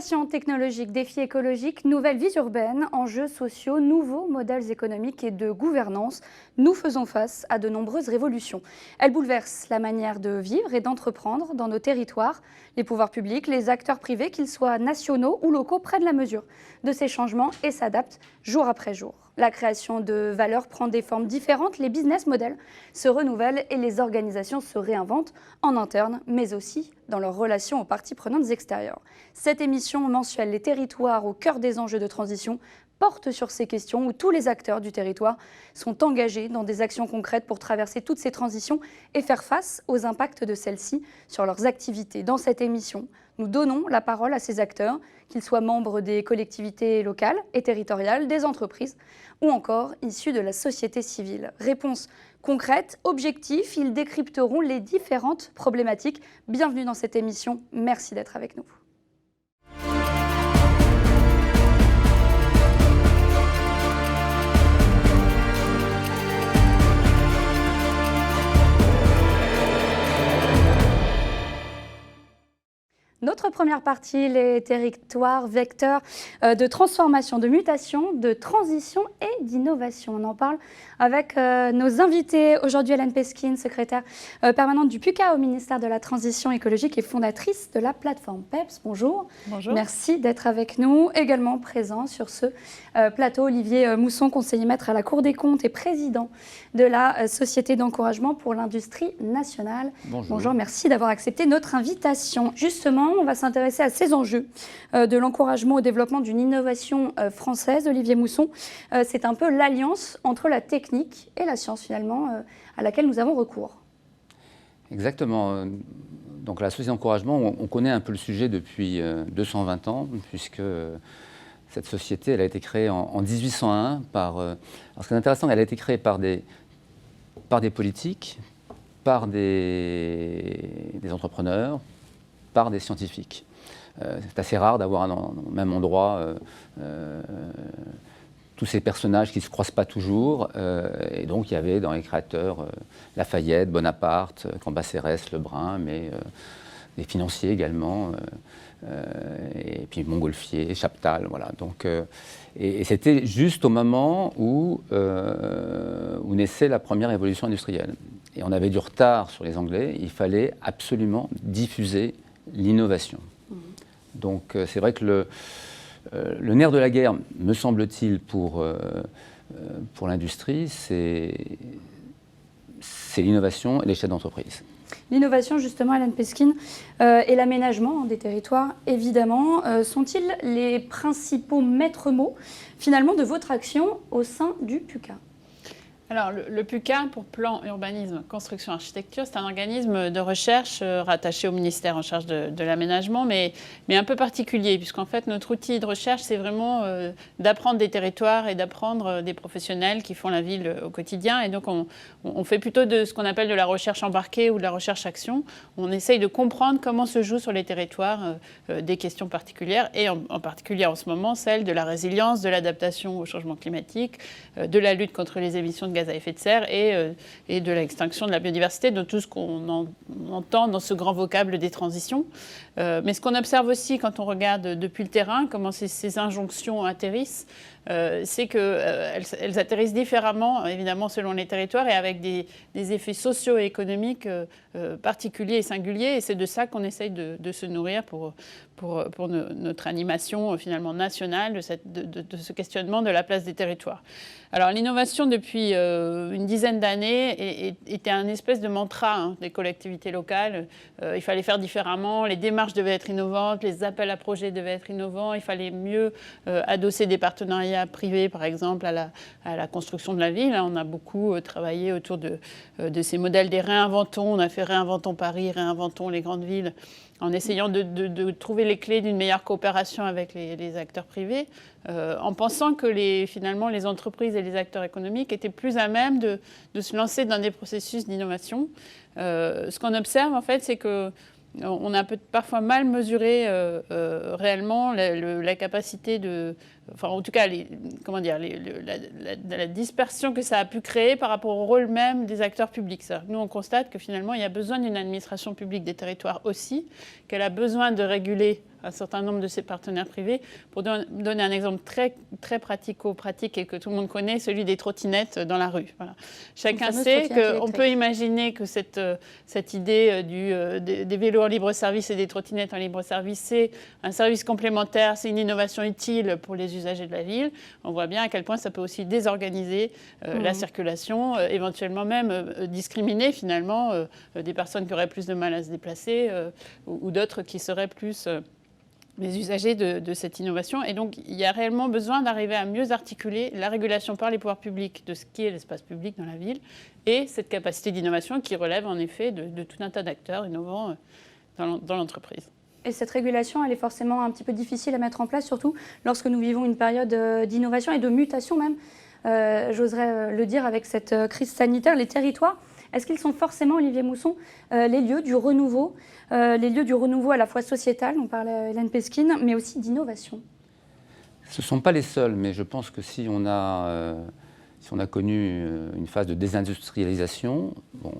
Innovation technologique, défis écologiques, nouvelles vies urbaines, enjeux sociaux, nouveaux modèles économiques et de gouvernance, nous faisons face à de nombreuses révolutions. Elles bouleversent la manière de vivre et d'entreprendre dans nos territoires. Les pouvoirs publics, les acteurs privés, qu'ils soient nationaux ou locaux, prennent la mesure de ces changements et s'adaptent jour après jour. La création de valeur prend des formes différentes, les business models se renouvellent et les organisations se réinventent en interne, mais aussi dans leurs relations aux parties prenantes extérieures. Cette émission mensuelle Les territoires au cœur des enjeux de transition porte sur ces questions où tous les acteurs du territoire sont engagés dans des actions concrètes pour traverser toutes ces transitions et faire face aux impacts de celles-ci sur leurs activités. Dans cette émission, nous donnons la parole à ces acteurs, qu'ils soient membres des collectivités locales et territoriales, des entreprises ou encore issus de la société civile. Réponse concrète, objectif, ils décrypteront les différentes problématiques. Bienvenue dans cette émission, merci d'être avec nous. Notre première partie, les territoires vecteurs de transformation, de mutation, de transition et d'innovation. On en parle avec nos invités. Aujourd'hui, Hélène Pesquine, secrétaire permanente du PUCA au ministère de la Transition écologique et fondatrice de la plateforme PEPS. Bonjour. Bonjour. Merci d'être avec nous. Également présent sur ce plateau, Olivier Mousson, conseiller maître à la Cour des comptes et président de la Société d'encouragement pour l'industrie nationale. Bonjour. Bonjour, merci d'avoir accepté notre invitation. Justement, on va s'intéresser à ces enjeux de l'encouragement au développement d'une innovation française. Olivier Mousson, c'est un peu l'alliance entre la technique et la science finalement à laquelle nous avons recours. Exactement. Donc la société d'encouragement, on connaît un peu le sujet depuis 220 ans, puisque cette société, elle a été créée en 1801 par... alors ce qui est intéressant, elle a été créée par des politiques, par des entrepreneurs, par des scientifiques. C'est assez rare d'avoir au même endroit tous ces personnages qui ne se croisent pas toujours. Et donc il y avait dans les créateurs Lafayette, Bonaparte, Cambacérès, Lebrun, mais des financiers également, et puis Montgolfier, Chaptal, voilà. Donc, et c'était juste au moment où naissait la première révolution industrielle. Et on avait du retard sur les Anglais, il fallait absolument diffuser l'innovation. Donc c'est vrai que le nerf de la guerre, me semble-t-il, pour l'industrie, c'est l'innovation et les chefs d'entreprise. L'innovation, justement, Hélène Pesquine, et l'aménagement des territoires, évidemment, sont-ils les principaux maîtres mots, finalement, de votre action au sein du PUCA ? Alors, le PUCA, pour Plan, Urbanisme, Construction, Architecture, c'est un organisme de recherche rattaché au ministère en charge de l'aménagement, mais un peu particulier, puisqu'en fait, notre outil de recherche, c'est vraiment d'apprendre des territoires et d'apprendre des professionnels qui font la ville au quotidien. Et donc, on fait plutôt de ce qu'on appelle de la recherche embarquée ou de la recherche-action. On essaye de comprendre comment se jouent sur les territoires des questions particulières, et en particulier en ce moment, celle de la résilience, de l'adaptation au changement climatique, de la lutte contre les émissions de gaz à effet de serre et de l'extinction de la biodiversité, de tout ce qu'on entend dans ce grand vocable des transitions. Mais ce qu'on observe aussi quand on regarde depuis le terrain, comment ces injonctions atterrissent, c'est qu'elles atterrissent différemment, évidemment, selon les territoires et avec des effets socio-économiques particuliers et singuliers. Et c'est de ça qu'on essaye de se nourrir pour notre animation finalement nationale, de ce questionnement de la place des territoires. Alors l'innovation depuis une dizaine d'années était un espèce de mantra des collectivités locales. Il fallait faire différemment, les démarches devaient être innovantes, les appels à projets devaient être innovants, il fallait mieux adosser des partenariats privés, par exemple, à la construction de la ville. On a beaucoup travaillé autour de ces modèles des réinventons. On a fait Réinventons Paris, Réinventons les grandes villes, en essayant de trouver les clés d'une meilleure coopération avec les acteurs privés, en pensant que finalement les entreprises et les acteurs économiques étaient plus à même de se lancer dans des processus d'innovation. Ce qu'on observe, en fait, c'est que on a parfois mal mesuré réellement la capacité enfin en tout cas, la dispersion que ça a pu créer par rapport au rôle même des acteurs publics. Nous, on constate que finalement, il y a besoin d'une administration publique des territoires aussi, qu'elle a besoin de réguler un certain nombre de ses partenaires privés. Pour donner un exemple très, très pratico-pratique et que tout le monde connaît, celui des trottinettes dans la rue. Voilà. Chacun sait qu'on peut imaginer que cette idée des vélos en libre service et des trottinettes en libre service, c'est un service complémentaire, c'est une innovation utile pour les usagers de la ville. On voit bien à quel point ça peut aussi désorganiser la circulation, éventuellement même discriminer finalement des personnes qui auraient plus de mal à se déplacer ou d'autres qui seraient plus les usagers de cette innovation. Et donc, il y a réellement besoin d'arriver à mieux articuler la régulation par les pouvoirs publics de ce qui est l'espace public dans la ville et cette capacité d'innovation qui relève en effet de tout un tas d'acteurs innovants dans l'entreprise. Et cette régulation, elle est forcément un petit peu difficile à mettre en place, surtout lorsque nous vivons une période d'innovation et de mutation même. J'oserais le dire avec cette crise sanitaire, les territoires, est-ce qu'ils sont forcément, Olivier Mousson, les lieux du renouveau à la fois sociétal, on parlait Hélène Pesquine, mais aussi d'innovation? Ce ne sont pas les seuls, mais je pense que si on a connu une phase de désindustrialisation, bon,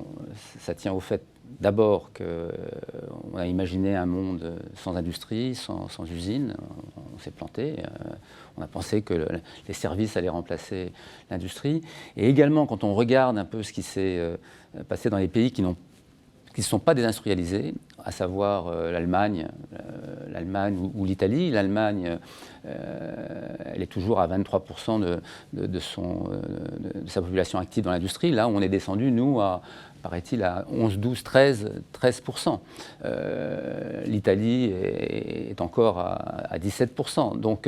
ça tient au fait d'abord qu'on a imaginé un monde sans industrie, sans usine. On s'est planté. On a pensé que les services allaient remplacer l'industrie. Et également, quand on regarde un peu ce qui s'est passé dans les pays qui ne sont pas désindustrialisés, à savoir l'Allemagne ou l'Italie. L'Allemagne, elle est toujours à 23% de sa population active dans l'industrie. Là, on est descendu, nous, paraît-il, à 11, 12, 13%. L'Italie est encore à 17%. Donc,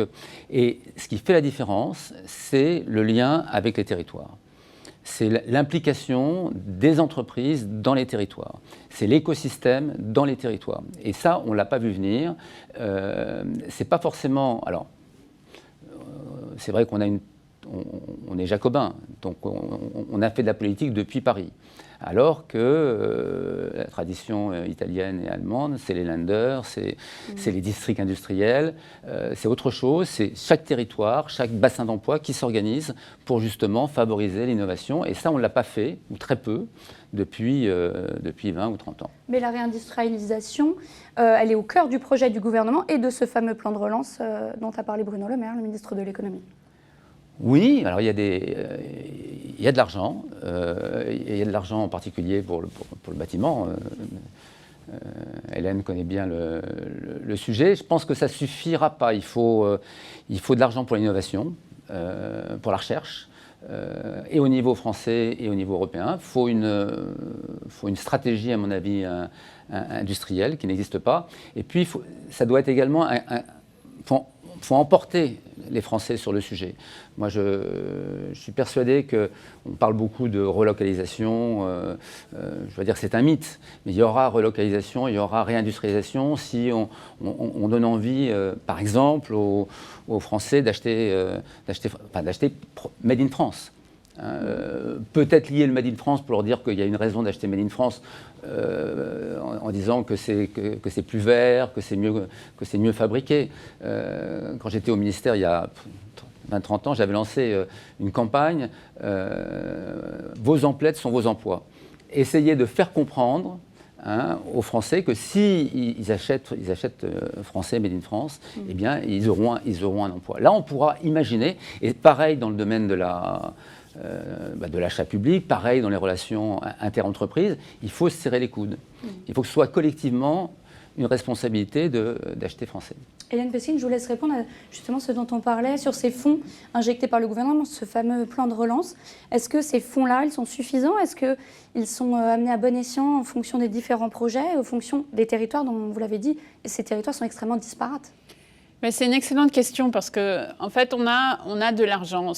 et ce qui fait la différence, c'est le lien avec les territoires. C'est l'implication des entreprises dans les territoires. C'est l'écosystème dans les territoires. Et ça, on ne l'a pas vu venir. C'est pas forcément... Alors, c'est vrai qu'on est jacobin, donc on a fait de la politique depuis Paris. Alors que la tradition italienne et allemande, c'est les Länder, c'est les districts industriels, c'est autre chose, c'est chaque territoire, chaque bassin d'emploi qui s'organise pour justement favoriser l'innovation. Et ça, on ne l'a pas fait, ou très peu, depuis 20 ou 30 ans. Mais la réindustrialisation, elle est au cœur du projet du gouvernement et de ce fameux plan de relance dont a parlé Bruno Le Maire, le ministre de l'économie. Oui, alors il y a de l'argent, il y a de l'argent en particulier pour le bâtiment. Hélène connaît bien le sujet. Je pense que ça ne suffira pas. Il faut de l'argent pour l'innovation, pour la recherche, et au niveau français et au niveau européen. Il faut une stratégie, à mon avis, industrielle qui n'existe pas. Et puis, ça doit être également faut emporter les Français sur le sujet. Moi, je suis persuadé qu'on parle beaucoup de relocalisation. Je veux dire que c'est un mythe, mais il y aura relocalisation, il y aura réindustrialisation si on donne envie, par exemple, aux Français d'acheter Made in France. Peut-être lier le Made in France pour leur dire qu'il y a une raison d'acheter Made in France en disant que c'est plus vert, que c'est mieux fabriqué. Quand j'étais au ministère il y a 20-30 ans, j'avais lancé une campagne vos emplettes sont vos emplois. Essayez de faire comprendre aux Français que s'ils achètent français Made in France, eh bien ils auront un emploi. Là, on pourra imaginer, et pareil dans le domaine de l'achat public, pareil dans les relations interentreprises, il faut se serrer les coudes. Il faut que ce soit collectivement une responsabilité d'acheter français. Hélène Pesquine, je vous laisse répondre à justement ce dont on parlait, sur ces fonds injectés par le gouvernement, ce fameux plan de relance. Est-ce que ces fonds-là, ils sont suffisants? Est-ce qu'ils sont amenés à bon escient en fonction des différents projets, en fonction des territoires dont vous l'avez dit, et ces territoires sont extrêmement disparates? Mais c'est une excellente question parce qu'en fait, on a de l'argent.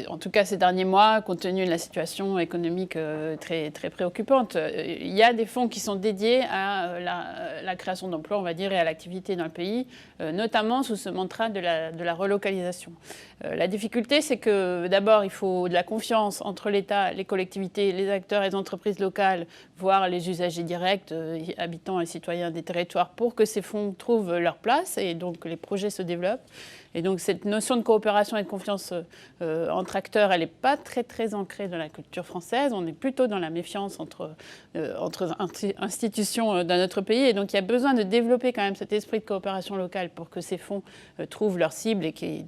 En tout cas, ces derniers mois, compte tenu de la situation économique très, très préoccupante, il y a des fonds qui sont dédiés à la création d'emplois, on va dire, et à l'activité dans le pays, notamment sous ce mantra de la relocalisation. La difficulté, c'est que d'abord, il faut de la confiance entre l'État, les collectivités, les acteurs et les entreprises locales, voire les usagers directs, habitants et citoyens des territoires, pour que ces fonds trouvent leur place et donc que les projets projets se développent. Et donc cette notion de coopération et de confiance entre acteurs, elle n'est pas très très ancrée dans la culture française. On est plutôt dans la méfiance entre institutions d'un autre pays. Et donc il y a besoin de développer quand même cet esprit de coopération locale pour que ces fonds trouvent leur cible et qu'ils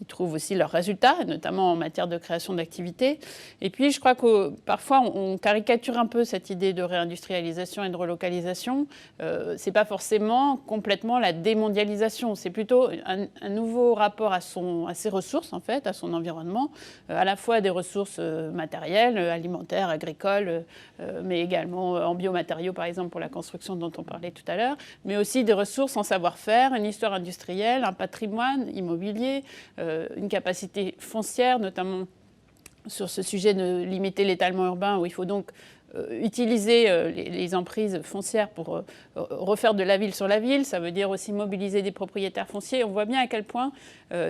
trouvent aussi leurs résultats, notamment en matière de création d'activités. Et puis je crois que parfois on caricature un peu cette idée de réindustrialisation et de relocalisation. C'est pas forcément complètement la démondialisation. C'est plutôt un nouveau rapport à ses ressources, en fait, à son environnement, à la fois des ressources matérielles, alimentaires, agricoles, mais également en biomatériaux, par exemple, pour la construction dont on parlait tout à l'heure, mais aussi des ressources en savoir-faire, une histoire industrielle, un patrimoine immobilier, une capacité foncière, notamment sur ce sujet de limiter l'étalement urbain, où il faut donc utiliser les emprises foncières pour refaire de la ville sur la ville. Ça veut dire aussi mobiliser des propriétaires fonciers. On voit bien à quel point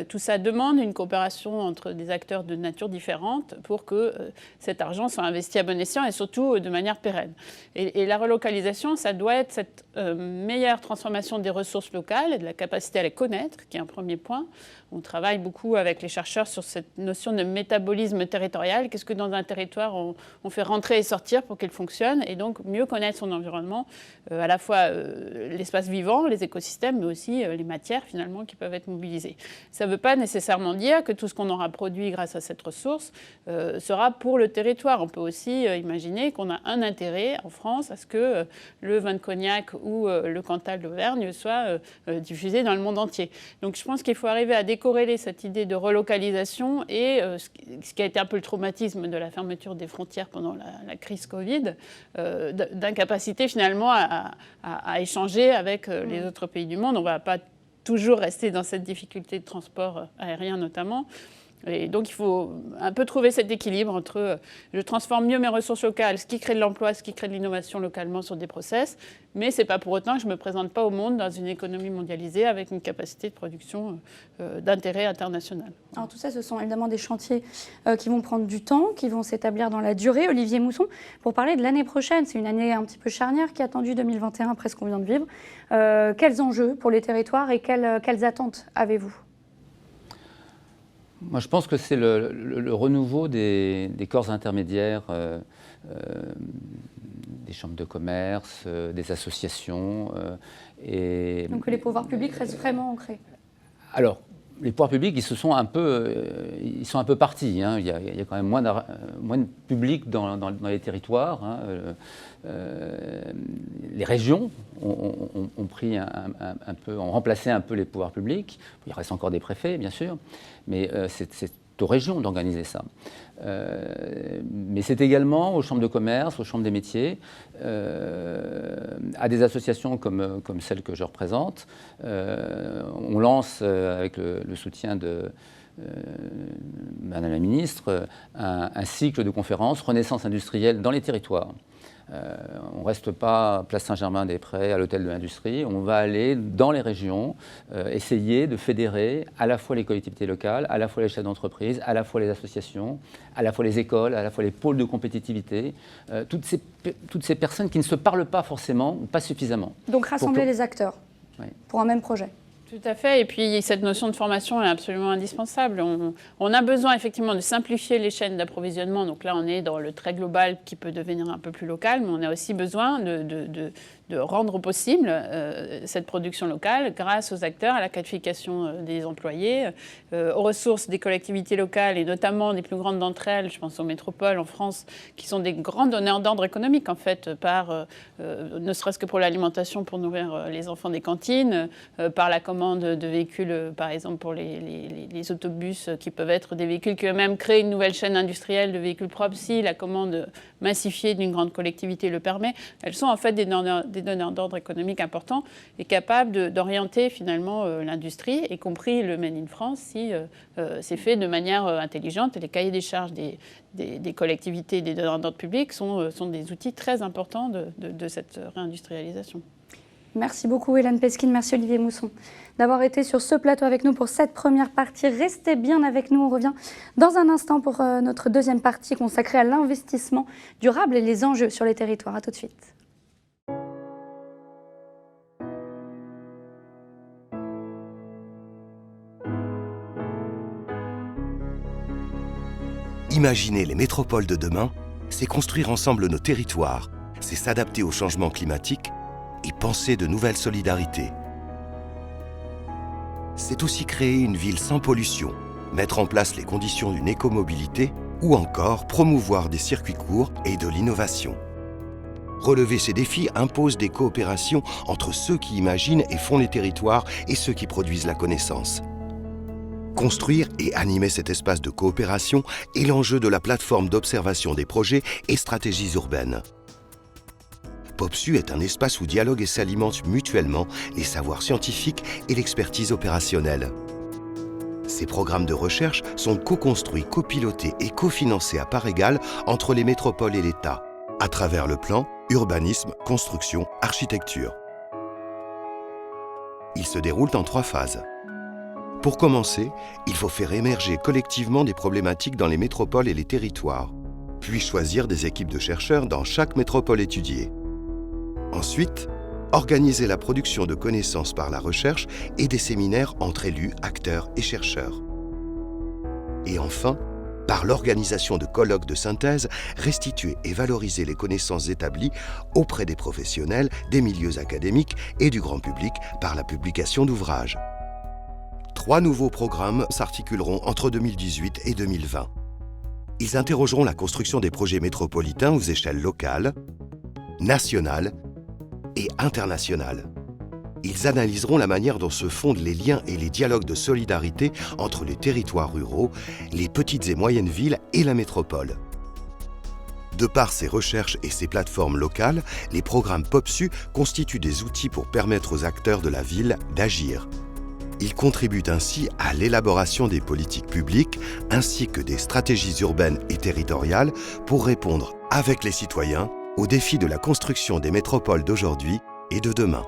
tout ça demande une coopération entre des acteurs de nature différente pour que cet argent soit investi à bon escient et surtout de manière pérenne. Et la relocalisation, ça doit être cette meilleure transformation des ressources locales et de la capacité à les connaître, qui est un premier point. On travaille beaucoup avec les chercheurs sur cette notion de métabolisme territorial. Qu'est-ce que dans un territoire on fait rentrer et sortir pour qu'il fonctionne, et donc mieux connaître son environnement, à la fois l'espace vivant, les écosystèmes, mais aussi les matières finalement qui peuvent être mobilisées. Ça ne veut pas nécessairement dire que tout ce qu'on aura produit grâce à cette ressource sera pour le territoire. On peut aussi imaginer qu'on a un intérêt en France à ce que le vin de Cognac ou le Cantal d'Auvergne soit diffusé dans le monde entier. Donc je pense qu'il faut arriver à décorréler cette idée de relocalisation et ce qui a été un peu le traumatisme de la fermeture des frontières pendant la crise Covid, d'incapacité finalement à échanger avec les autres pays du monde. On ne va pas toujours rester dans cette difficulté de transport aérien notamment. Et donc il faut un peu trouver cet équilibre entre je transforme mieux mes ressources locales, ce qui crée de l'emploi, ce qui crée de l'innovation localement sur des process, mais ce n'est pas pour autant que je ne me présente pas au monde dans une économie mondialisée avec une capacité de production d'intérêt international. Alors tout ça, ce sont évidemment des chantiers qui vont prendre du temps, qui vont s'établir dans la durée. Olivier Mousson, pour parler de l'année prochaine, c'est une année un petit peu charnière qui est attendue 2021 après ce qu'on vient de vivre. Quels enjeux pour les territoires et quelles attentes avez-vous ? Moi, je pense que c'est le renouveau des corps intermédiaires, des chambres de commerce, des associations. Donc que les pouvoirs publics restent vraiment ancrés. Alors, les pouvoirs publics, ils sont un peu partis. Hein. Il y a quand même moins de public dans les territoires. Hein. Les régions ont pris ont remplacé un peu les pouvoirs publics. Il reste encore des préfets, bien sûr, mais c'est aux régions d'organiser ça. Mais c'est également aux chambres de commerce, aux chambres des métiers, à des associations comme celle que je représente. On lance, avec le soutien de Madame la Ministre, un cycle de conférences Renaissance industrielle dans les territoires. On ne reste pas place Saint-Germain-des-Prés à l'hôtel de l'industrie, on va aller dans les régions, essayer de fédérer à la fois les collectivités locales, à la fois les chefs d'entreprise, à la fois les associations, à la fois les écoles, à la fois les pôles de compétitivité, toutes ces personnes qui ne se parlent pas forcément ou pas suffisamment. Donc rassembler les acteurs pour un même projet. Tout à fait. Et puis, cette notion de formation est absolument indispensable. On a besoin, effectivement, de simplifier les chaînes d'approvisionnement. Donc là, on est dans le très global qui peut devenir un peu plus local, mais on a aussi besoin de rendre possible cette production locale grâce aux acteurs, à la qualification des employés, aux ressources des collectivités locales et notamment des plus grandes d'entre elles, je pense aux métropoles en France, qui sont des grands donneurs d'ordre économique, en fait, ne serait-ce que pour l'alimentation, pour nourrir les enfants des cantines, par la commande de véhicules, par exemple pour les autobus qui peuvent être des véhicules qui eux-mêmes créent une nouvelle chaîne industrielle de véhicules propres si la commande massifiée d'une grande collectivité le permet. Elles sont en fait des donneurs d'ordre économique importants et capables d'orienter finalement l'industrie, y compris le Made in France, si c'est fait de manière intelligente. Et les cahiers des charges des collectivités et des donneurs d'ordre publics sont des outils très importants de cette réindustrialisation. Merci beaucoup Hélène Pesquine, merci Olivier Mousson d'avoir été sur ce plateau avec nous pour cette première partie. Restez bien avec nous, on revient dans un instant pour notre deuxième partie consacrée à l'investissement durable et les enjeux sur les territoires. À tout de suite. Imaginer les métropoles de demain, c'est construire ensemble nos territoires, c'est s'adapter au changement climatique et penser de nouvelles solidarités. C'est aussi créer une ville sans pollution, mettre en place les conditions d'une écomobilité ou encore promouvoir des circuits courts et de l'innovation. Relever ces défis impose des coopérations entre ceux qui imaginent et font les territoires et ceux qui produisent la connaissance. Construire et animer cet espace de coopération est l'enjeu de la plateforme d'observation des projets et stratégies urbaines. POPSU est un espace où dialoguent et s'alimentent mutuellement les savoirs scientifiques et l'expertise opérationnelle. Ces programmes de recherche sont co-construits, copilotés et cofinancés à part égale entre les métropoles et l'État, à travers le plan urbanisme, construction, architecture. Ils se déroulent en 3 phases. Pour commencer, il faut faire émerger collectivement des problématiques dans les métropoles et les territoires, puis choisir des équipes de chercheurs dans chaque métropole étudiée. Ensuite, organiser la production de connaissances par la recherche et des séminaires entre élus, acteurs et chercheurs. Et enfin, par l'organisation de colloques de synthèse, restituer et valoriser les connaissances établies auprès des professionnels, des milieux académiques et du grand public par la publication d'ouvrages. 3 nouveaux programmes s'articuleront entre 2018 et 2020. Ils interrogeront la construction des projets métropolitains aux échelles locales, nationales et internationales. Ils analyseront la manière dont se fondent les liens et les dialogues de solidarité entre les territoires ruraux, les petites et moyennes villes et la métropole. De par ces recherches et ces plateformes locales, les programmes POPSU constituent des outils pour permettre aux acteurs de la ville d'agir. Ils contribuent ainsi à l'élaboration des politiques publiques ainsi que des stratégies urbaines et territoriales pour répondre avec les citoyens aux défis de la construction des métropoles d'aujourd'hui et de demain.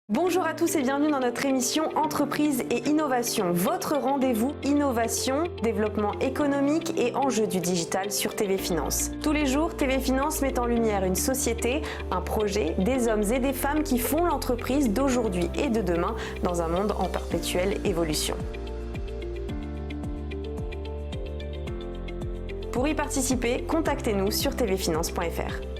Bonjour à tous et bienvenue dans notre émission Entreprise et Innovation, votre rendez-vous innovation, développement économique et enjeux du digital sur TV Finance. Tous les jours, TV Finance met en lumière une société, un projet, des hommes et des femmes qui font l'entreprise d'aujourd'hui et de demain dans un monde en perpétuelle évolution. Pour y participer, contactez-nous sur tvfinance.fr.